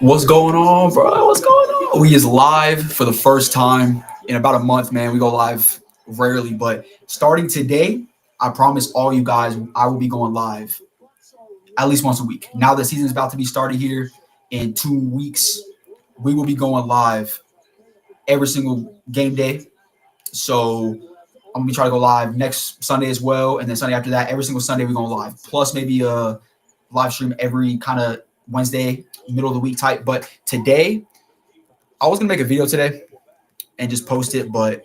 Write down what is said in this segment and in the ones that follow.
What's going on, bro? What's going on? We is live for the first time in about a month, man. We go live rarely, but starting today, I promise all you guys, I will be going live at least once a week. Now the season is about to be started here in 2 weeks. We will be going live every single game day. So I'm gonna be trying to go live next Sunday as well, and then Sunday after that, every single Sunday we're going live. Plus maybe a live stream every kind of Wednesday, middle of the week type. But today, I was gonna make a video today and just post it, but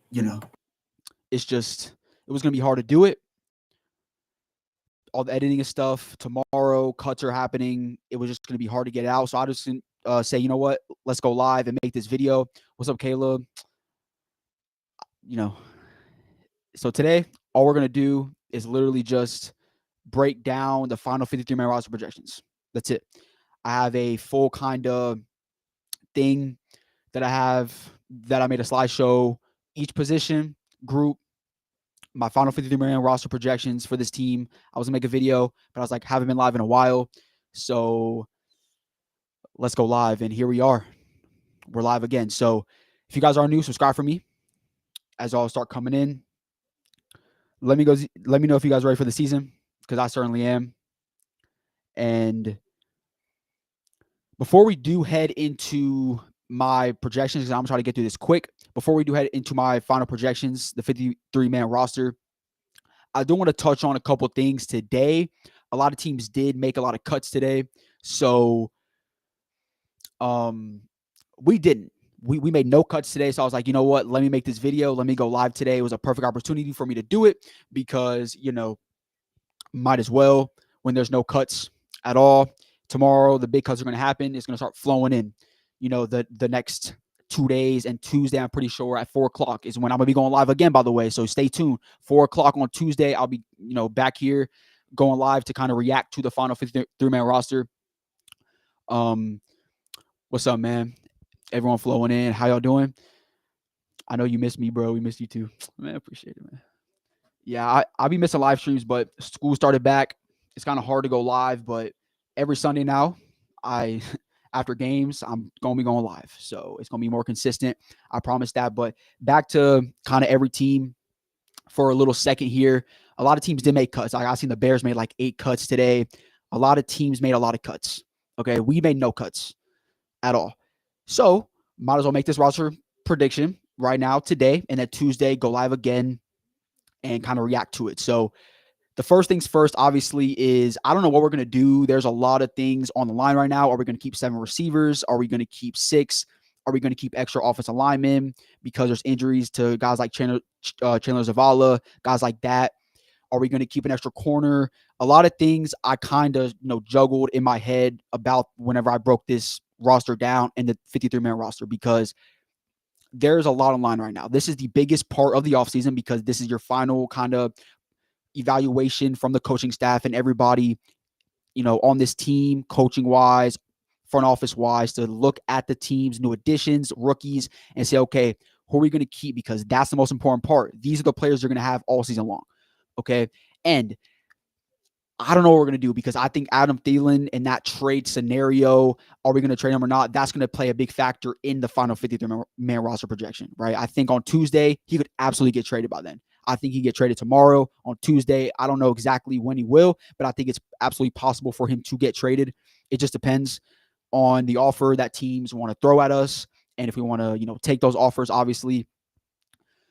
you know, It's just it was gonna be hard to do it. All the editing and stuff tomorrow, cuts are happening. It was just gonna be hard to get it out. So I just say, you know what? Let's go live and make this video. What's up, Caleb? You know, so today all we're gonna do is literally just break down the final 53-man roster projections. That's it. I have a full kind of thing that I made a slideshow, each position group, my final 53-man roster projections for this team. I was gonna make a video, but I was like, haven't been live in a while, so let's go live. And here we are. We're live again. So if you guys are new, subscribe for me as I'll start coming in. Let me know if you guys are ready for the season, because I certainly am. And before we do head into my projections, because I'm trying to get through this quick. Before we do head into my final projections, the 53-man roster, I do want to touch on a couple things today. A lot of teams did make a lot of cuts today. So we didn't. We made no cuts today. So I was like, you know what? Let me make this video. Let me go live today. It was a perfect opportunity for me to do it because, might as well when there's no cuts at all. Tomorrow, the big cuts are going to happen. It's going to start flowing in, the next 2 days. And Tuesday, I'm pretty sure at 4 o'clock is when I'm going to be going live again, by the way. So stay tuned. 4 o'clock on Tuesday, I'll be, back here going live to kind of react to the final 53-man roster. What's up, man? Everyone flowing in. How y'all doing? I know you missed me, bro. We missed you too. Man, I appreciate it, man. Yeah, I'll be missing live streams, but school started back. It's kind of hard to go live, but every Sunday now, after games, I'm going to be going live. So it's going to be more consistent. I promise that. But back to kind of every team for a little second here. A lot of teams did make cuts. I seen the Bears made like 8 cuts today. A lot of teams made a lot of cuts. Okay, we made no cuts at all. So might as well make this roster prediction right now today, and then Tuesday go live again and kind of react to it. So the first things first, obviously, is I don't know what we're going to do. There's a lot of things on the line right now. Are we going to keep 7 receivers? Are we going to keep 6? Are we going to keep extra offensive linemen because there's injuries to guys like Chandler Zavala, guys like that? Are we going to keep an extra corner? A lot of things I kind of juggled in my head about whenever I broke this roster down in the 53-man roster, because there's a lot on line right now. This is the biggest part of the offseason because this is your final kind of evaluation from the coaching staff and everybody, on this team, coaching wise, front office wise, to look at the team's new additions, rookies, and say, okay, who are we going to keep? Because that's the most important part. These are the players you're going to have all season long. Okay. And I don't know what we're going to do, because I think Adam Thielen in that trade scenario, are we going to trade him or not? That's going to play a big factor in the final 53-man roster projection, right? I think on Tuesday, he could absolutely get traded by then. I think he get traded tomorrow on Tuesday. I don't know exactly when he will, but I think it's absolutely possible for him to get traded. It just depends on the offer that teams want to throw at us, and if we want to, take those offers, obviously.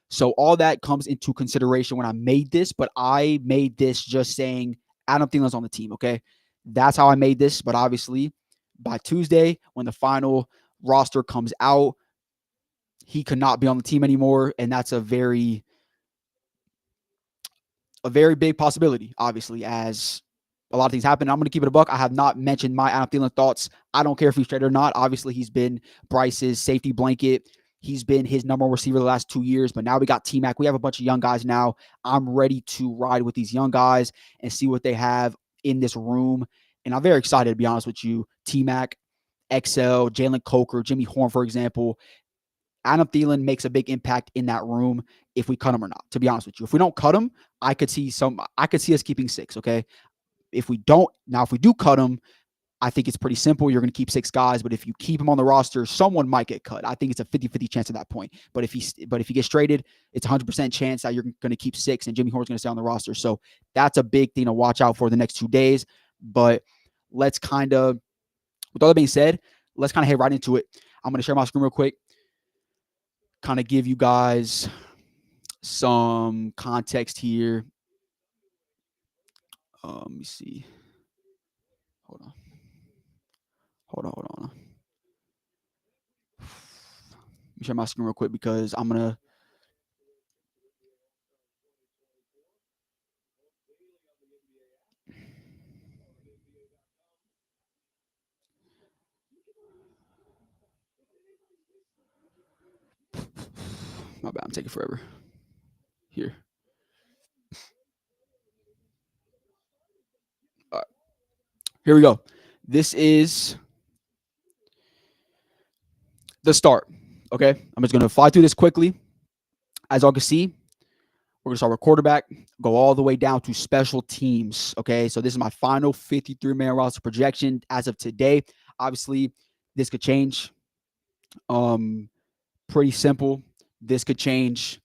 So all that comes into consideration when I made this, but I made this just saying Adam Thielen's on the team, okay? That's how I made this, but obviously by Tuesday, when the final roster comes out, he could not be on the team anymore, and that's a very big possibility, obviously, as a lot of things happen. I'm going to keep it a buck. I have not mentioned my Adam Thielen thoughts. I don't care if he's traded or not. Obviously, he's been Bryce's safety blanket. He's been his number one receiver the last 2 years, but now we got T-Mac. We have a bunch of young guys now. I'm ready to ride with these young guys and see what they have in this room. And I'm very excited, to be honest with you. T-Mac, XL, Jalen Coker, Jimmy Horn, for example. Adam Thielen makes a big impact in that room if we cut him or not, to be honest with you. If we don't cut him, I could see us keeping 6, okay? If we do cut him, I think it's pretty simple. You're going to keep 6 guys, but if you keep him on the roster, someone might get cut. I think it's a 50-50 chance at that point. But if he gets traded, it's a 100% chance that you're going to keep 6 and Jimmy Horn's going to stay on the roster. So that's a big thing to watch out for the next 2 days. But let's kind of, with all that being said, let's kind of head right into it. I'm going to share my screen real quick, kind of give you guys some context here. Let me see. Hold on. Let me share my screen real quick because I'm going to. My bad, I'm taking forever. Here. All right. Here we go. This is the start. Okay. I'm just going to fly through this quickly. As y'all can see, we're going to start with quarterback, go all the way down to special teams. Okay. So this is my final 53-man roster projection as of today. Obviously, this could change. Pretty simple. This could change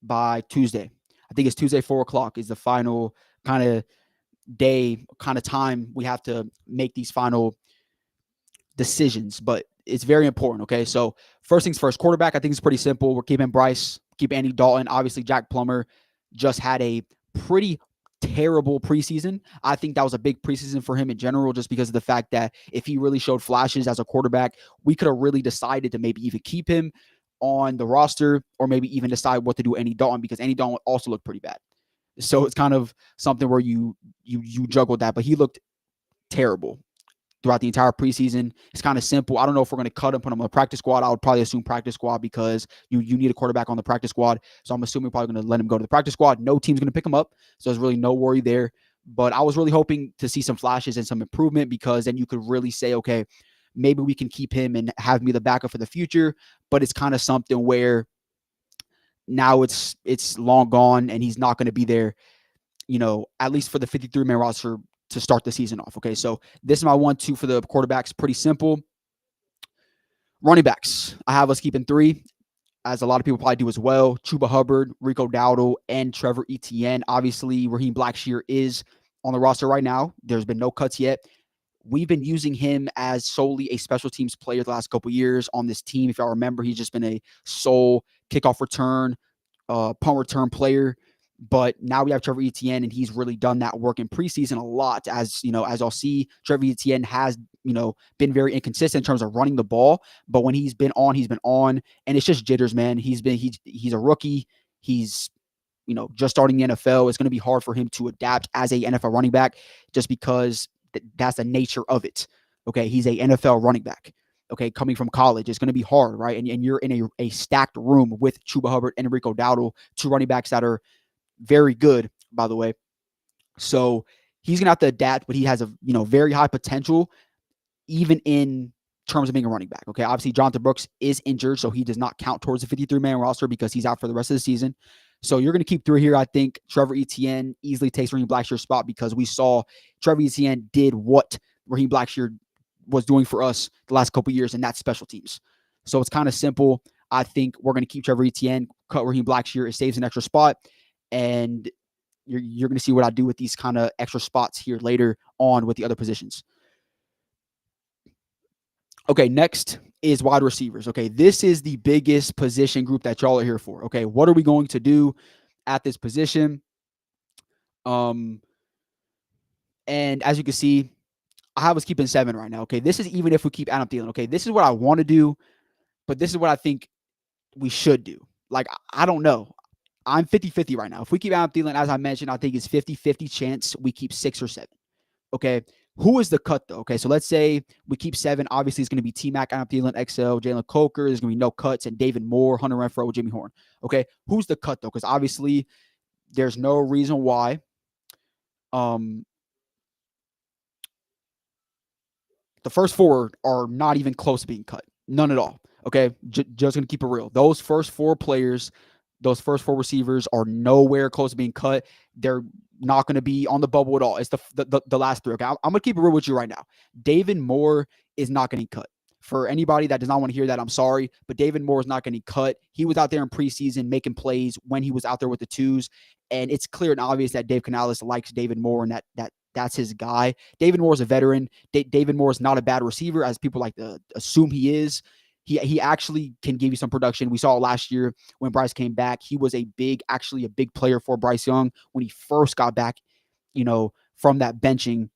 by Tuesday. I think it's Tuesday, 4:00 is the final kind of day, kind of time we have to make these final decisions, but it's very important. Okay. So first things first, quarterback, I think it's pretty simple. We're keeping Bryce, keep Andy Dalton. Obviously, Jack Plummer just had a pretty terrible preseason. I think that was a big preseason for him in general, just because of the fact that if he really showed flashes as a quarterback, we could have really decided to maybe even keep him on the roster or maybe even decide what to do with Andy Dalton, because Andy Dalton also looked pretty bad. So it's kind of something where you juggled that, but he looked terrible throughout the entire preseason. It's kind of simple. I don't know if we're going to cut him, put him on the practice squad. I would probably assume practice squad because you need a quarterback on the practice squad. So I'm assuming we're probably going to let him go to the practice squad. No team's going to pick him up. So there's really no worry there. But I was really hoping to see some flashes and some improvement, because then you could really say, okay, maybe we can keep him and have me the backup for the future. But it's kind of something where now it's long gone and he's not going to be there, at least for the 53-man roster to start the season off. Okay, so this is my 1-2 for the quarterbacks. Pretty simple. Running backs, I have us keeping 3, as a lot of people probably do as well. Chuba Hubbard, Rico Dowdle, and Trevor Etienne. Obviously, Raheem Blackshear is on the roster right now. There's been no cuts yet. We've been using him as solely a special teams player the last couple of years on this team. If y'all remember, he's just been a sole kickoff return, punt return player. But now we have Trevor Etienne, and he's really done that work in preseason a lot. As y'all see, Trevor Etienne has, been very inconsistent in terms of running the ball. But when he's been on, and it's just jitters, man. He's a rookie. He's, just starting the NFL. It's going to be hard for him to adapt as a NFL running back, just because that's the nature of it. Okay, he's a NFL running back. Okay, coming from college, it's going to be hard, right? And you're in a stacked room with Chuba Hubbard and Rico Dowdle, 2 running backs that are very good, by the way. So he's going to have to adapt, but he has a, very high potential, even in terms of being a running back. Okay. Obviously, Jonathan Brooks is injured, so he does not count towards the 53-man roster because he's out for the rest of the season. So you're going to keep 3 here. I think Trevor Etienne easily takes Raheem Blackshear's spot, because we saw Trevor Etienne did what Raheem Blackshear was doing for us the last couple of years, and that's special teams. So it's kind of simple. I think we're going to keep Trevor Etienne, cut Raheem Blackshear. It saves an extra spot. And you're going to see what I do with these kind of extra spots here later on with the other positions. Okay, next is wide receivers. Okay, this is the biggest position group that y'all are here for. Okay, what are we going to do at this position? And as you can see, I have us keeping 7 right now. Okay, this is even if we keep Adam Thielen. Okay, this is what I want to do, but this is what I think we should do. Like, I don't know. I'm 50-50 right now. If we keep Adam Thielen, as I mentioned, I think it's 50-50 chance we keep 6 or 7. Okay. Who is the cut, though? Okay. So let's say we keep 7. Obviously, it's going to be T-Mac, Adam Thielen, XL, Jalen Coker. There's going to be no cuts, and David Moore, Hunter Renfrow, Jimmy Horn. Okay. Who's the cut, though? Because obviously, there's no reason why the first 4 are not even close to being cut. None at all. Okay. Just going to keep it real. Those first 4 players, those first 4 receivers are nowhere close to being cut. They're not going to be on the bubble at all. It's the last three. Okay, I'm going to keep it real with you right now. David Moore is not getting cut. For anybody that does not want to hear that, I'm sorry, but David Moore is not getting cut. He was out there in preseason making plays when he was out there with the twos, and it's clear and obvious that Dave Canales likes David Moore and that's his guy. David Moore is a veteran. David Moore is not a bad receiver, as people like to assume he is. He actually can give you some production. We saw it last year when Bryce came back. He was actually a big player for Bryce Young when he first got back, from that benching.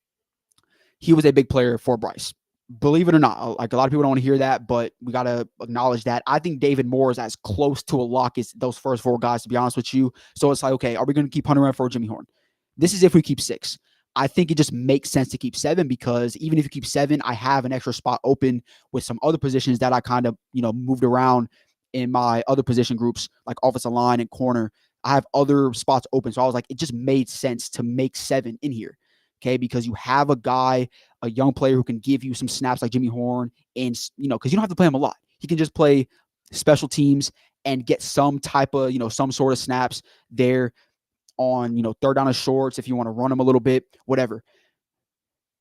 He was a big player for Bryce. Believe it or not, like a lot of people don't want to hear that, but we got to acknowledge that. I think David Moore is as close to a lock as those first four guys, to be honest with you. So it's like, okay, are we going to keep hunting around for Jimmy Horn? This is if we keep 6. I think it just makes sense to keep 7 because even if you keep 7, I have an extra spot open with some other positions that I kind of, moved around in my other position groups, like offensive line and corner. I have other spots open. So I was like, it just made sense to make 7 in here. Okay, because you have a guy, a young player who can give you some snaps like Jimmy Horn, and because you don't have to play him a lot. He can just play special teams and get some type of, some sort of snaps there on, third down and shorts if you want to run him a little bit, whatever.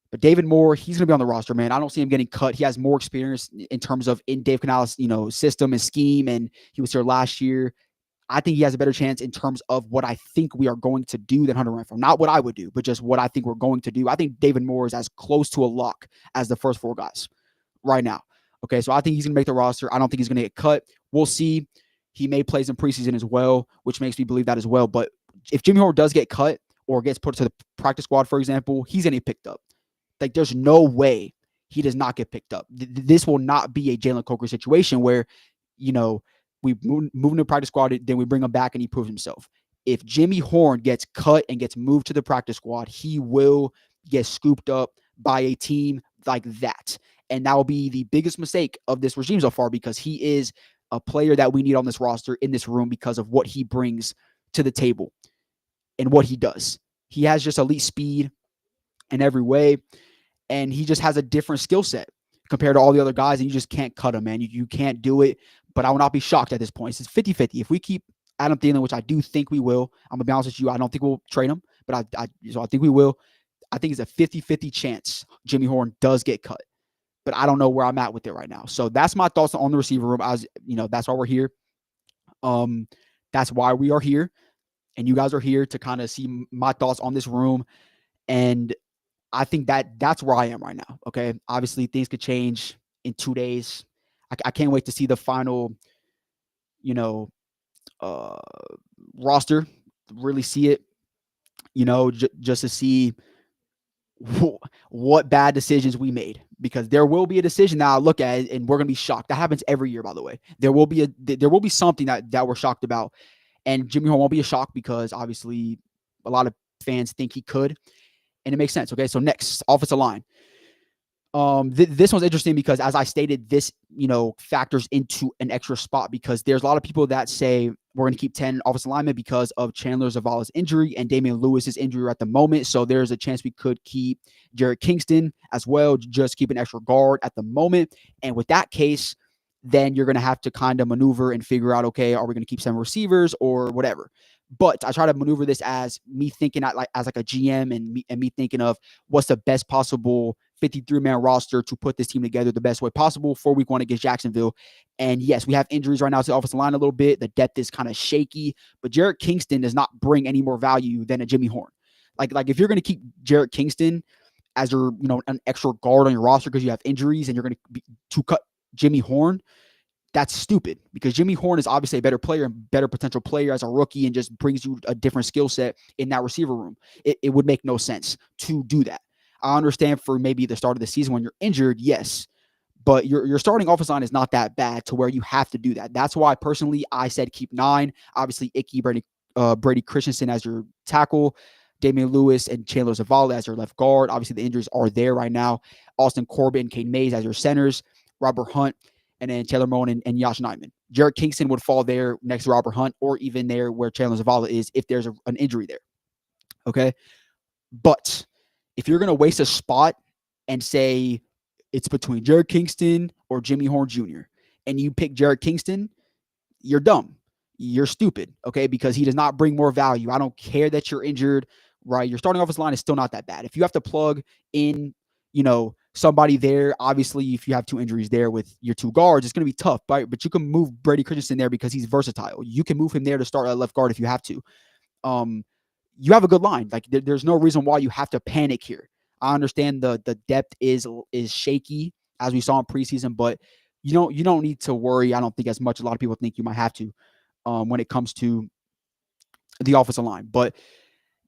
But David Moore, he's going to be on the roster, man. I don't see him getting cut. He has more experience in terms of in Dave Canales, system and scheme, and he was here last year. I think he has a better chance in terms of what I think we are going to do than Hunter Renfrow. Not what I would do, but just what I think we're going to do. I think David Moore is as close to a lock as the first 4 guys right now. Okay, so I think he's going to make the roster. I don't think he's going to get cut. We'll see. He may play some preseason as well, which makes me believe that as well. But if Jimmy Horn does get cut or gets put to the practice squad, for example, he's going to get picked up. Like, there's no way he does not get picked up. This will not be a Jalen Coker situation where, we move him to practice squad, then we bring him back and he proves himself. If Jimmy Horn gets cut and gets moved to the practice squad, he will get scooped up by a team like that. And that will be the biggest mistake of this regime so far because he is a player that we need on this roster in this room because of what he brings to the table and what he does. He has just elite speed in every way, and he just has a different skill set compared to all the other guys, and you just can't cut him, man. You can't do it, but I will not be shocked at this point. It's 50-50. If we keep Adam Thielen, which I do think we will, I'm going to be honest with you, I don't think we'll trade him, but I think we will. I think it's a 50-50 chance Jimmy Horn does get cut, but I don't know where I'm at with it right now. So that's my thoughts on the receiver room. That's why we're here. That's why we are here, and you guys are here to kind of see my thoughts on this room, and I think that's where I am right now. Okay. Obviously things could change in 2 days. I can't wait to see the final, roster, really see it, just to see what bad decisions we made, because there will be a decision that I'll look at and we're going to be shocked. That happens every year, by the way. There will be something that we're shocked about, and Jimmy Horn won't be a shock because obviously a lot of fans think he could. And it makes sense. Okay, so next, offensive line. This one's interesting because, as I stated, this factors into an extra spot because there's a lot of people that say we're going to keep 10 offensive linemen because of Chandler Zavala's injury and Damian Lewis's injury at the moment. So there's a chance we could keep Jared Kingston as well, just keep an extra guard at the moment. And with that case, then you're going to have to kind of maneuver and figure out, okay, are we going to keep some receivers or whatever? But I try to maneuver this as me thinking as a GM and me thinking of what's the best possible 53-man roster to put this team together the best way possible for week 1 against Jacksonville. And yes, we have injuries right now to the offensive line a little bit. The depth is kind of shaky, but Jared Kingston does not bring any more value than a Jimmy Horn. Like if you're going to keep Jared Kingston as your, an extra guard on your roster because you have injuries and you're going to cut Jimmy Horn, that's stupid because Jimmy Horn is obviously a better player and better potential player as a rookie and just brings you a different skill set in that receiver room. It would make no sense to do that. I understand for maybe the start of the season when you're injured, yes, but your starting offensive line is not that bad to where you have to do that. That's why personally I said keep 9. Obviously, Brady Christensen as your tackle, Damian Lewis and Chandler Zavala as your left guard. Obviously, the injuries are there right now. Austin Corbett and Cade Mays as your centers, Robert Hunt, and then Taylor Moan and Josh Nijman. Jared Kingston would fall there next to Robert Hunt or even there where Chandler Zavala is if there's an injury there. Okay? But if you're going to waste a spot and say it's between Jared Kingston or Jimmy Horn Jr., and you pick Jared Kingston, you're dumb. You're stupid, okay? Because he does not bring more value. I don't care that you're injured, right? Your starting offensive line is still not that bad. If you have to plug in, somebody there, obviously, if you have 2 injuries there with your 2 guards, it's going to be tough, right? But you can move Brady Christensen there because he's versatile. You can move him there to start at left guard if you have to. You have a good line. Like there's no reason why you have to panic here. I understand the depth is shaky as we saw in preseason, but you don't need to worry. I don't think as much. A lot of people think you might have to when it comes to the offensive line. But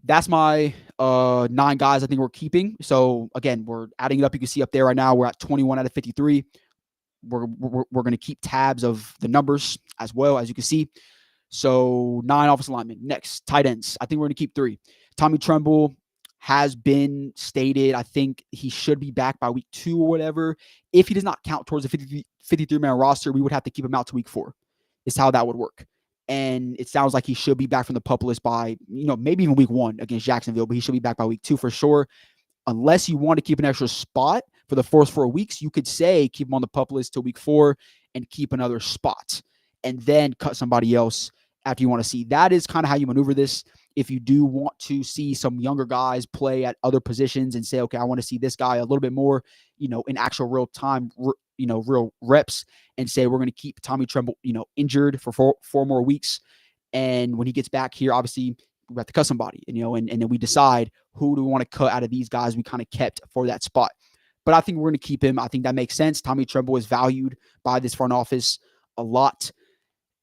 that's my 9 guys I think we're keeping. So again, we're adding it up. You can see up there right now we're at 21 out of 53. We're going to keep tabs of the numbers as well, as you can see. So 9 offensive linemen. Next, tight ends. I think we're going to keep 3. Tommy Tremble has been stated. I think he should be back by week 2 or whatever. If he does not count towards the 53-man roster, we would have to keep him out to week 4. Is how that would work. And it sounds like he should be back from the PUP list by, maybe even week 1 against Jacksonville, but he should be back by week 2 for sure. Unless you want to keep an extra spot for the first 4 weeks, you could say keep him on the PUP list till week 4 and keep another spot and then cut somebody else after you want to see. That is kind of how you maneuver this. If you do want to see some younger guys play at other positions and say, okay, I want to see this guy a little bit more, in actual real time, real reps, and say we're going to keep Tommy Tremble, injured for 4 more weeks. And when he gets back here, obviously we have to cut somebody, and then we decide who do we want to cut out of these guys we kind of kept for that spot. But I think we're going to keep him. I think that makes sense. Tommy Tremble is valued by this front office a lot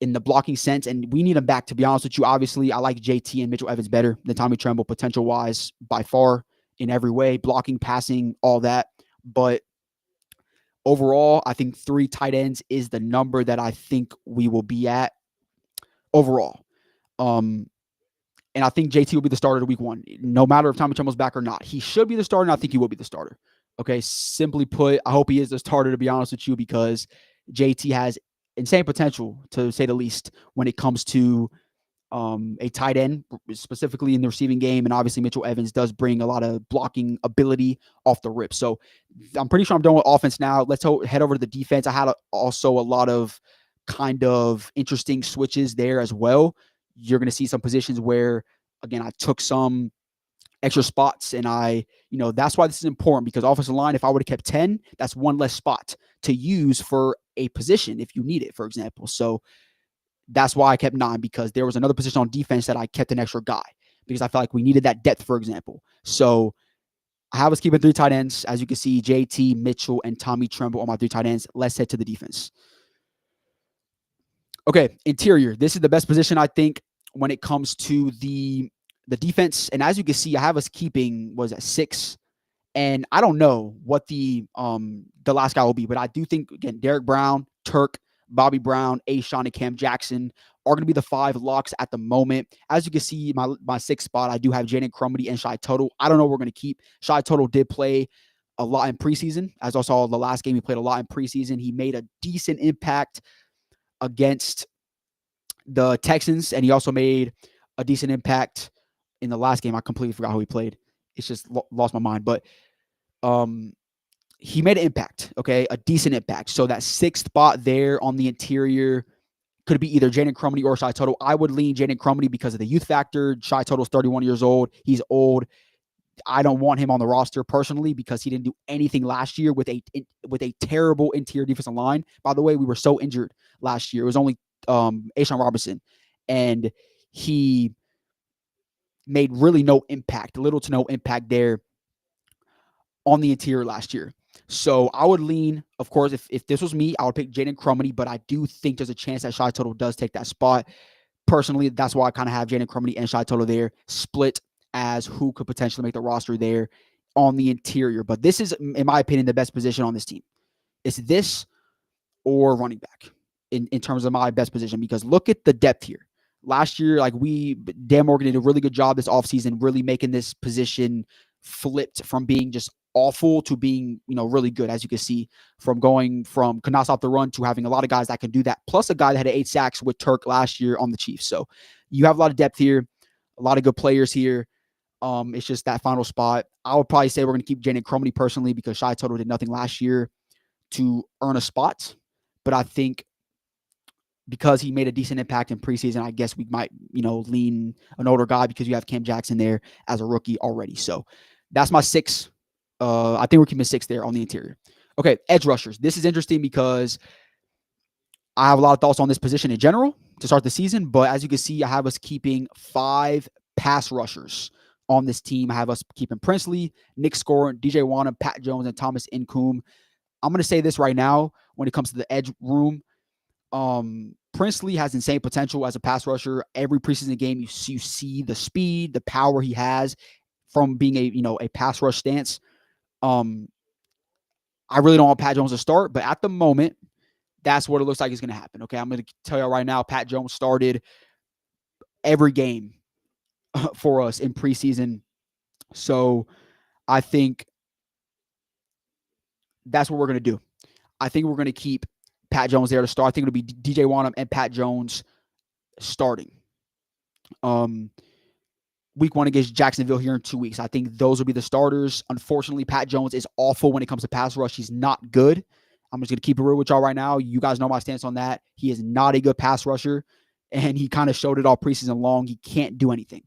in the blocking sense, and we need him back, to be honest with you. Obviously, I like JT and Mitchell Evans better than Tommy Tremble, potential-wise, by far, in every way, blocking, passing, all that. But overall, I think 3 tight ends is the number that I think we will be at overall. And I think JT will be the starter to week 1, no matter if Tommy Tremble's back or not. He should be the starter, and I think he will be the starter. Okay, simply put, I hope he is the starter, to be honest with you, because JT has insane potential, to say the least, when it comes to a tight end, specifically in the receiving game. And obviously Mitchell Evans does bring a lot of blocking ability off the rip. So I'm pretty sure I'm done with offense now. Let's head over to the defense. I had also a lot of kind of interesting switches there as well. You're going to see some positions where, again, I took some extra spots, and that's why this is important, because offensive line, if I would have kept 10, that's 1 less spot to use for a position if you need it, for example. So that's why I kept 9, because there was another position on defense that I kept an extra guy, because I felt like we needed that depth, for example. So I have us keeping 3 tight ends. As you can see, JT, Mitchell, and Tommy Tremble are my 3 tight ends. Let's head to the defense. Okay, interior. This is the best position, I think, when it comes to the defense. And as you can see, I have us keeping, was at 6. And I don't know what the last guy will be, but I do think, again, Derek Brown, Turk, Bobby Brown, Ashawn, and Cam Jackson are going to be the 5 locks at the moment. As you can see, my 6th spot, I do have Jaden Crumedy and Shy Tuttle. I don't know what we're going to keep. Shy Tuttle did play a lot in preseason. As I saw the last game, he played a lot in preseason. He made a decent impact against the Texans, and he also made a decent impact in the last game. I completely forgot who he played. It's just lost my mind. But he made an impact, okay, a decent impact. So that 6th spot there on the interior could be either Jaden Crumedy or Shy Tuttle. I would lean Jaden Crumedy because of the youth factor. Shy Tuttle's 31 years old. He's old. I don't want him on the roster personally because he didn't do anything last year with a terrible interior defensive line. By the way, we were so injured last year. It was only Ashawn Robinson, and he made really no impact, little to no impact there on the interior last year. So I would lean, of course, if this was me, I would pick Jaden Crumedy, but I do think there's a chance that Shy Tuttle does take that spot. Personally, that's why I kind of have Jaden Crumedy and Shy Tuttle there split as who could potentially make the roster there on the interior. But this is, in my opinion, the best position on this team. It's this or running back in terms of my best position, because look at the depth here. Last year, Dan Morgan did a really good job this offseason, really making this position flipped from being just awful to being, really good, as you can see, from going from could not stop the run to having a lot of guys that can do that, plus a guy that had 8 sacks with Turk last year on the Chiefs. So you have a lot of depth here, a lot of good players here. It's just that final spot. I would probably say we're going to keep Jaden Crumedy personally, because Shy Tuttle did nothing last year to earn a spot. But I think because he made a decent impact in preseason, I guess we might, lean an older guy because you have Cam Jackson there as a rookie already. So that's my 6. I think we're keeping 6 there on the interior. Okay, edge rushers. This is interesting because I have a lot of thoughts on this position in general to start the season, but as you can see, I have us keeping 5 pass rushers on this team. I have us keeping Princely, Nick Scoren, DJ Wanham, Pat Jones, and Thomas Incoom. I'm going to say this right now when it comes to the edge room. Princely has insane potential as a pass rusher. Every preseason game, you see the speed, the power he has from being a pass rush stance. I really don't want Pat Jones to start, but at the moment, that's what it looks like is going to happen. Okay, I'm going to tell you right now, Pat Jones started every game for us in preseason. So I think that's what we're going to do. I think we're going to keep Pat Jones there to start. I think it'll be DJ Wanham and Pat Jones starting. Week 1 against Jacksonville here in 2 weeks. I think those will be the starters. Unfortunately, Pat Jones is awful when it comes to pass rush. He's not good. I'm just going to keep it real with y'all right now. You guys know my stance on that. He is not a good pass rusher, and he kind of showed it all preseason long. He can't do anything.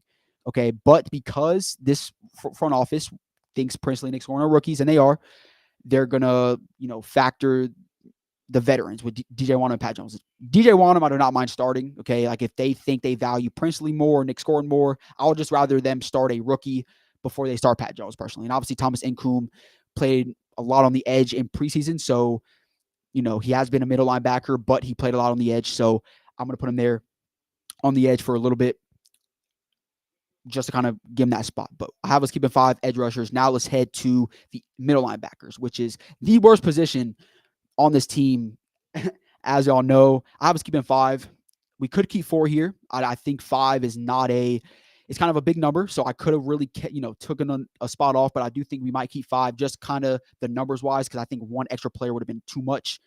Okay, but because this front office thinks Princely and Nick Scoren are rookies, and they are, they're going to, factor the veterans with DJ Wanham and Pat Jones. DJ Wanham, I do not mind starting. Okay, like if they think they value Princely more, Nick Scoren more, I'll just rather them start a rookie before they start Pat Jones personally. And obviously Thomas Incoom played a lot on the edge in preseason, so he has been a middle linebacker, but he played a lot on the edge. So I'm going to put him there on the edge for a little bit just to kind of give him that spot. But I have us keeping 5 edge rushers. Now let's head to the middle linebackers, which is the worst position on this team. As y'all know, I was keeping 5. We could keep 4 here. I think 5 is not it's kind of a big number. So I could have really, taken a spot off, but I do think we might keep 5 just kind of the numbers wise, because I think 1 extra player would have been too much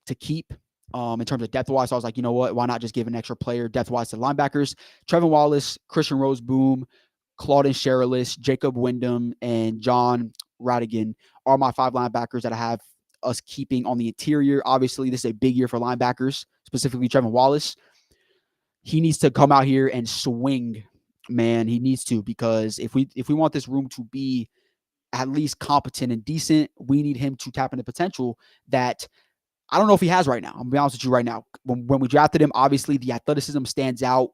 to keep in terms of depth wise. So I was like, you know what? Why not just give an extra player depth wise to linebackers? Trevin Wallace, Christian Roseboom, Claudin Sherilis, Jacob Wyndham, and John Radigan are my 5 linebackers that I have us keeping on the interior. Obviously, this is a big year for linebackers, specifically Trevin Wallace. He needs to come out here and swing, man. He needs to, because if we want this room to be at least competent and decent, we need him to tap into potential that I don't know if he has right now. I'm going to be honest with you right now. When we drafted him, obviously the athleticism stands out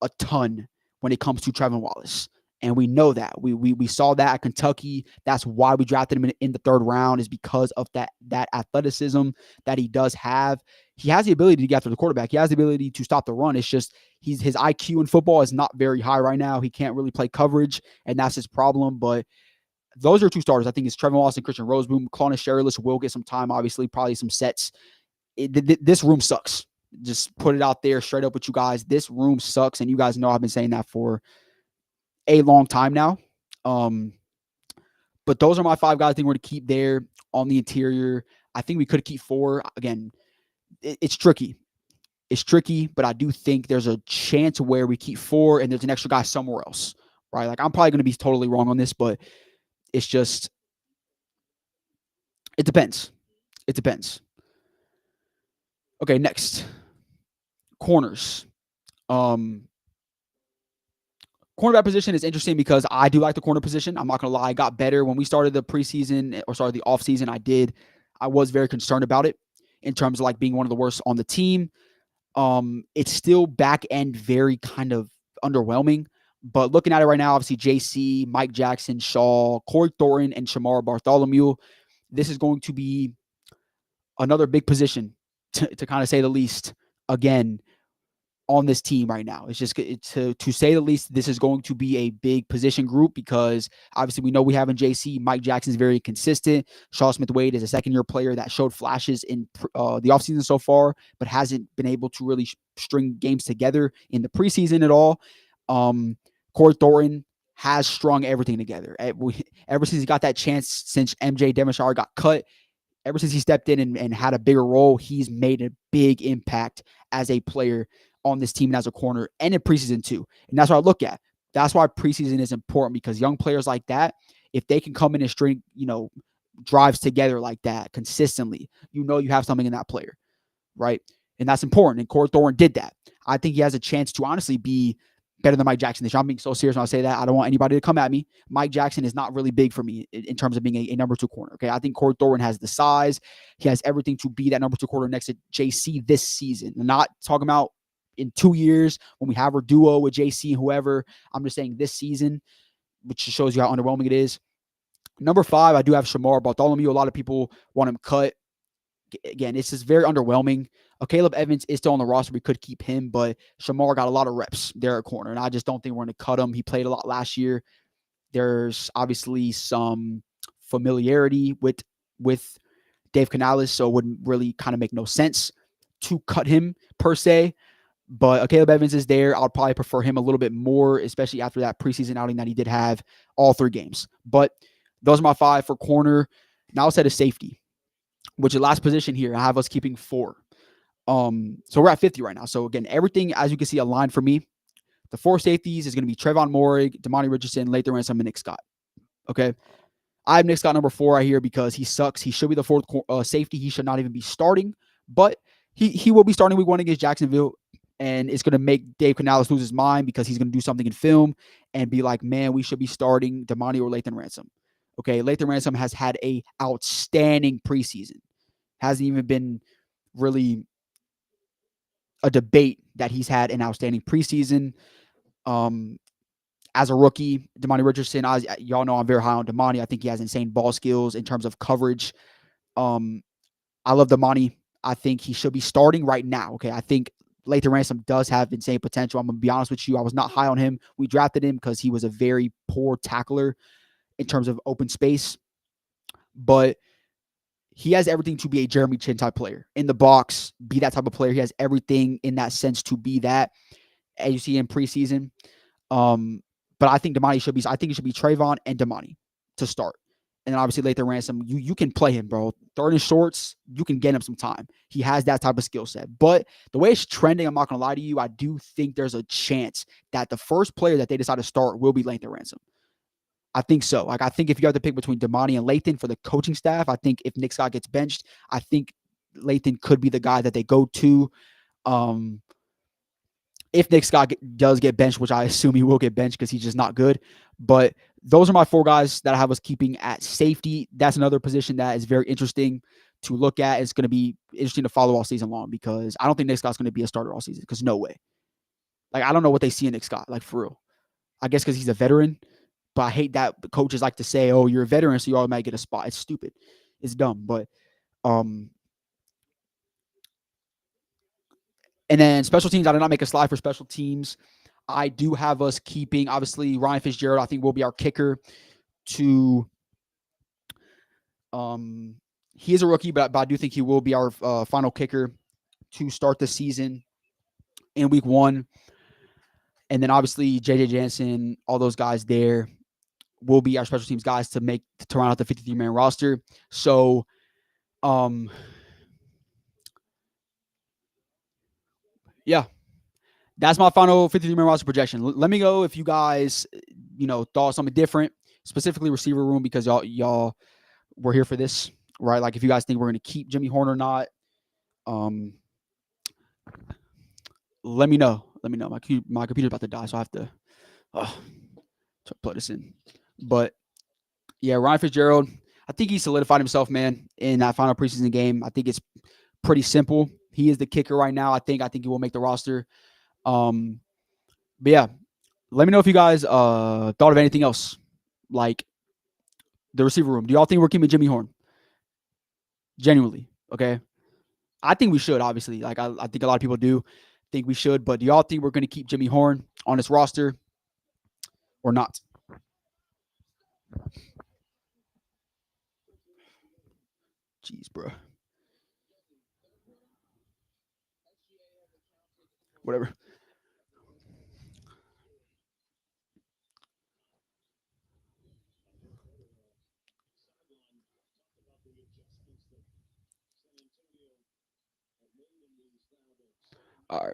a ton when it comes to Trevin Wallace. And we know that. We saw that at Kentucky. That's why we drafted him in the 3rd round, is because of that athleticism that he does have. He has the ability to get after the quarterback. He has the ability to stop the run. It's just his IQ in football is not very high right now. He can't really play coverage, and that's his problem. But those are 2 starters. I think it's Trevin Wallace and Christian Roseboom. Claudin Sherilis will get some time, obviously, probably some sets. This room sucks. Just put it out there straight up with you guys. This room sucks, and you guys know I've been saying that for a long time now. But those are my 5 guys I think we're going to keep there on the interior. I think we could keep 4. Again, it's tricky. It's tricky, but I do think there's a chance where we keep 4 and there's an extra guy somewhere else, right? Like, I'm probably going to be totally wrong on this, but it's just, it depends. It depends. Okay, next. Corners. Cornerback position is interesting because I do like the corner position. I'm not going to lie. I got better when we started the preseason, or started the offseason. I was very concerned about it in terms of like being one of the worst on the team. It's still back end very kind of underwhelming, but looking at it right now, obviously JC, Mike Jackson, Shaw, Corey Thornton, and Shamar Bartholomew, this is going to be another big position to kind of say the least. Again, on this team right now. It's just, to say the least, this is going to be a big position group, because obviously we know we have in JC. Mike Jackson's very consistent. Shaw Smith-Wade is a second-year player that showed flashes in the offseason so far, but hasn't been able to really string games together in the preseason at all. Corey Thornton has strung everything together. Ever since he got that chance, since MJ Demishar got cut, ever since he stepped in and had a bigger role, he's made a big impact as a player on this team and as a corner, and in preseason too. And that's what I look at. That's why preseason is important, because young players like that, if they can come in and string, drives together like that consistently, you have something in that player, right? And that's important. And Corey Thorne did that. I think he has a chance to honestly be better than Mike Jackson this year. I'm being so serious when I say that. I don't want anybody to come at me. Mike Jackson is not really big for me in terms of being a number 2 corner. Okay. I think Corey Thorne has the size. He has everything to be that number 2 corner next to JC this season. I'm not talking about in 2 years when we have our duo with JC and whoever. I'm just saying this season, which shows you how underwhelming it is. Number 5, I do have Shamar Bartholomew. A lot of people want him cut. Again, this is very underwhelming. Caleb Evans is still on the roster. We could keep him, but Shamar got a lot of reps there at corner, and I just don't think we're going to cut him. He played a lot last year. There's obviously some familiarity with Dave Canales, so it wouldn't really kind of make no sense to cut him per se. But Caleb Evans is there. I'll probably prefer him a little bit more, especially after that preseason outing that he did have all 3 games. But those are my 5 for corner. Now let's head to safety, which is the last position here. I have us keeping 4. So we're at 50 right now. So again, everything, as you can see, aligned for me. The 4 safeties is going to be Trayvon Moehrig, Damani Richardson, Lathan Ransom, and Nick Scott. Okay. I have Nick Scott number 4 right here because he sucks. He should be the 4th safety. He should not even be starting, but he will be starting week 1 against Jacksonville, and it's going to make Dave Canales lose his mind because he's going to do something in film and be like, man, we should be starting Damani or Lathan Ransom. Okay. Lathan Ransom has had a outstanding preseason. Hasn't even been really a debate that he's had an outstanding preseason. As a rookie, Damani Richardson, y'all know I'm very high on Damani. I think he has insane ball skills in terms of coverage. I love Damani. I think he should be starting right now. Okay. I think Lathan Ransom does have insane potential. I'm going to be honest with you. I was not high on him. We drafted him because he was a very poor tackler in terms of open space. But he has everything to be a Jeremy Chin type player in the box, be that type of player. He has everything in that sense to be that, as you see in preseason. But I think Damani should be. I think it should be Trayvon and Damani to start, and then obviously Lathan Ransom. You can play him, bro. 3rd and shorts, you can get him some time. He has that type of skill set. But the way it's trending, I'm not gonna lie to you. I do think there's a chance that the first player that they decide to start will be Lathan Ransom. I think so. Like, I think if you have to pick between Damani and Lathan for the coaching staff, I think if Nick Scott gets benched, I think Lathan could be the guy that they go to. If Nick Scott does get benched, which I assume he will get benched because he's just not good. But those are my 4 guys that I have us keeping at safety. That's another position that is very interesting to look at. It's going to be interesting to follow all season long because I don't think Nick Scott's going to be a starter all season because no way. Like, I don't know what they see in Nick Scott, like, for real. I guess because he's a veteran. But I hate that coaches like to say, oh, you're a veteran, so you automatically get a spot. It's stupid. It's dumb. But and then special teams, I did not make a slide for special teams. I do have us keeping, obviously, Ryan Fitzgerald, I think, will be our kicker to he is a rookie, but I do think he will be our final kicker to start the season in week 1. And then obviously JJ Jansen, all those guys there will be our special teams guys to round out the 53-man roster. So, yeah, that's my final 53-man roster projection. Let me know if you guys, thought something different, specifically receiver room, because y'all were here for this, right? Like, if you guys think we're going to keep Jimmy Horn or not, let me know. My computer's about to die, so I have to plug this in. But yeah, Ryan Fitzgerald, I think he solidified himself, man, in that final preseason game. I think it's pretty simple. He is the kicker right now. I think he will make the roster. But yeah, let me know if you guys thought of anything else, like the receiver room. Do y'all think we're keeping Jimmy Horn? Genuinely, okay? I think we should, obviously. Like, I think a lot of people do think we should. But do y'all think we're going to keep Jimmy Horn on this roster or not? Jeez, bro. Whatever. All right.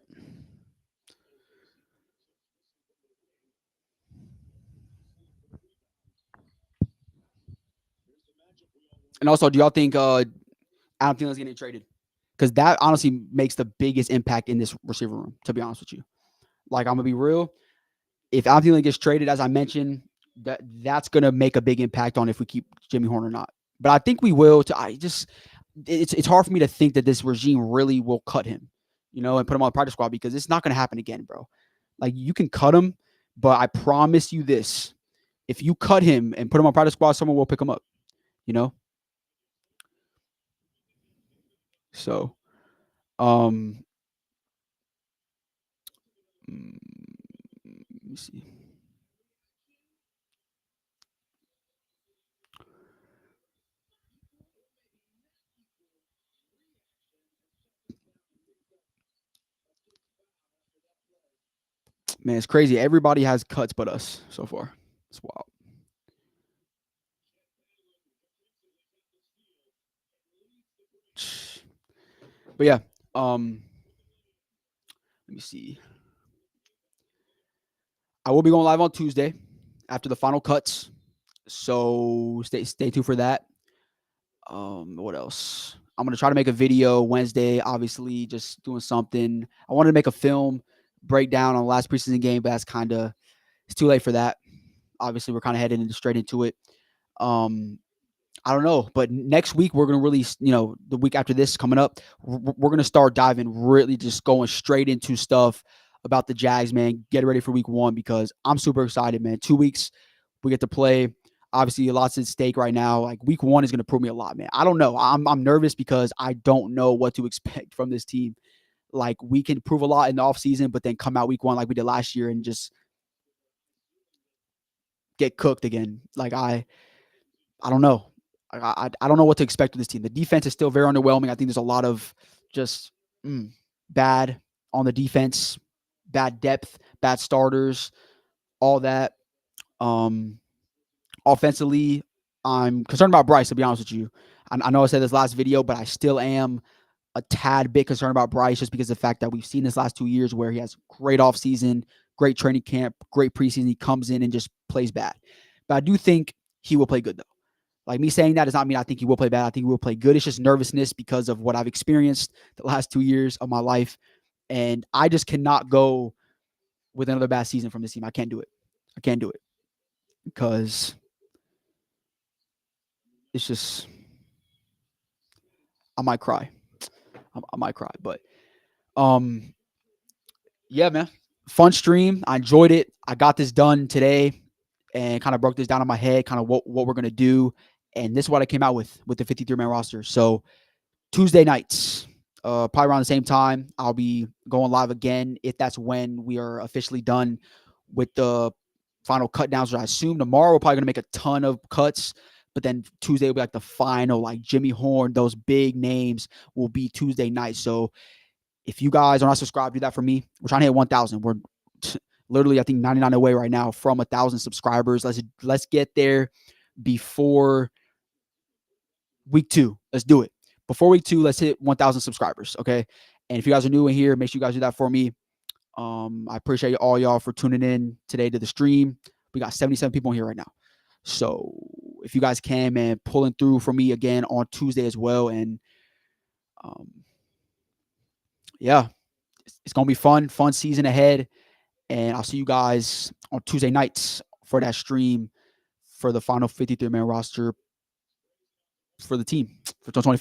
And also, do y'all think Adam Thielen's getting traded? because that honestly makes the biggest impact in this receiver room, to be honest with you. Like, I'm going to be real. If Anthony Lynn gets traded, as I mentioned, that's going to make a big impact on if we keep Jimmy Horn or not. But I think we will. It's hard for me to think that this regime really will cut him, and put him on the practice squad, because it's not going to happen again, bro. Like, you can cut him, but I promise you this: if you cut him and put him on practice squad, someone will pick him up. So, let me see. Man, it's crazy. Everybody has cuts but us so far. It's wild. But yeah, let me see. I will be going live on Tuesday after the final cuts, so stay tuned for that. What else? I'm gonna try to make a video Wednesday. Obviously, just doing something. I wanted to make a film breakdown on the last preseason game, but it's too late for that. Obviously, we're kind of heading straight into it. I don't know, but next week we're going to release, the week after this coming up, we're going to start diving, really just going straight into stuff about the Jags, man. Get ready for week 1, because I'm super excited, man. 2 weeks we get to play. Obviously, lots at stake right now. Like, week 1 is going to prove me a lot, man. I don't know. I'm nervous because I don't know what to expect from this team. Like, we can prove a lot in the offseason, but then come out week 1 like we did last year and just get cooked again. Like, I don't know. I don't know what to expect with this team. The defense is still very underwhelming. I think there's a lot of just bad on the defense, bad depth, bad starters, all that. Offensively, I'm concerned about Bryce, to be honest with you. I know I said this last video, but I still am a tad bit concerned about Bryce, just because of the fact that we've seen this last 2 years where he has great offseason, great training camp, great preseason. He comes in and just plays bad. But I do think he will play good, though. Like, me saying that does not mean I think he will play bad. I think he will play good. It's just nervousness because of what I've experienced the last 2 years of my life. And I just cannot go with another bad season from this team. I can't do it. Because it's just, I might cry. But yeah, man. Fun stream. I enjoyed it. I got this done today and kind of broke this down in my head, kind of what we're going to do. And this is what I came out with the 53-man roster. So Tuesday nights, probably around the same time, I'll be going live again, if that's when we are officially done with the final cut downs. Which I assume tomorrow we're probably going to make a ton of cuts, but then Tuesday will be like the final, like Jimmy Horn, those big names will be Tuesday night. So if you guys are not subscribed, do that for me. We're trying to hit 1,000. We're literally, I think, 99 away right now from 1,000 subscribers. Let's get there before week 2. Let's do it. Before week 2, let's hit 1,000 subscribers, okay? And if you guys are new in here, make sure you guys do that for me. I appreciate all y'all for tuning in today to the stream. We got 77 people in here right now. So if you guys can, man, pulling through for me again on Tuesday as well. And yeah, it's going to be fun season ahead. And I'll see you guys on Tuesday nights for that stream for the final 53-man roster for the team for 2024.